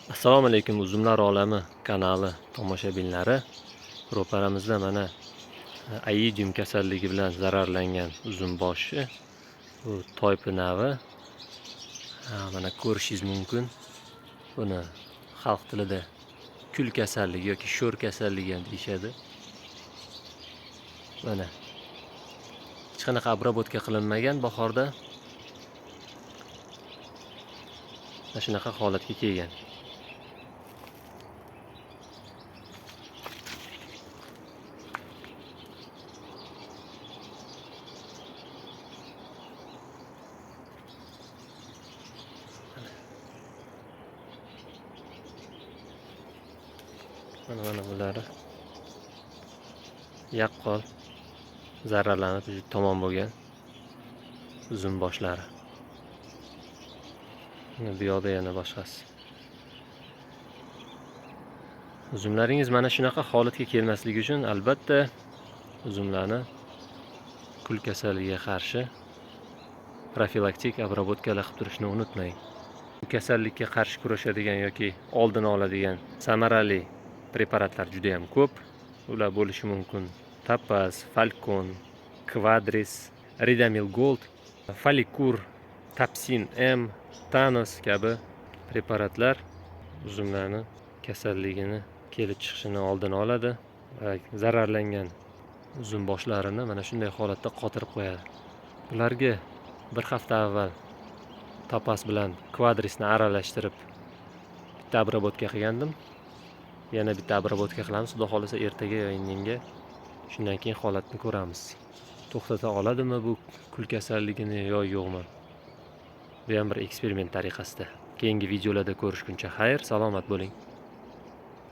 Assalomu alaykum Uzumlar olami kanali tomoshabinlari. Ro'paramizda mana aidium kasalligi bilan zararlangan uzum boshi. Bu toypi navi. Mana ko'rishingiz mumkin. Buni xalq tilida kul kasalligi yoki sho'r kasalligi ham deyishadi. Mana hech qanaqa obработка qilinmagan bahorda mana shunaqa holatga kelgan. Mana bular yaqqol zararlanib tamom bo'lgan uzum boshlari. Bu yoqda yana boshqasi. Uzumlaringiz mana shunaqa holatga kelmasligi uchun albatta uzumlarni kul kasalligiga qarshi profilaktik obработкаlar qilib turishni unutmang. Bu kasallikka qarshi kurashadigan yoki oldini oladigan samarali preparatlar juda ham ko'p. Ular bo'lishi mumkin: Tapas, Falcon, Quadris, Ridamil Gold, Falicur, Tapsin M, Thanos kabi preparatlar uzumlarni kasalligini kelib chiqishini oldini oladi va zararlangan uzum boshlarini mana shunday holatda qotirib qo'yadi. Bularga bir hafta avval Tapas bilan Quadrisni aralashtirib bitta obработка qilgandim. Yana bitta obработка qilamiz, xudo xolasa ertaga yoki indinga. Shundan keyin holatni ko'ramiz. To'xtata oladimi bu kul kasalligini yo yo'qmi? Bu ham bir eksperiment tariqasida. Keyingi videolarda ko'rishguncha xayr, salomat bo'ling.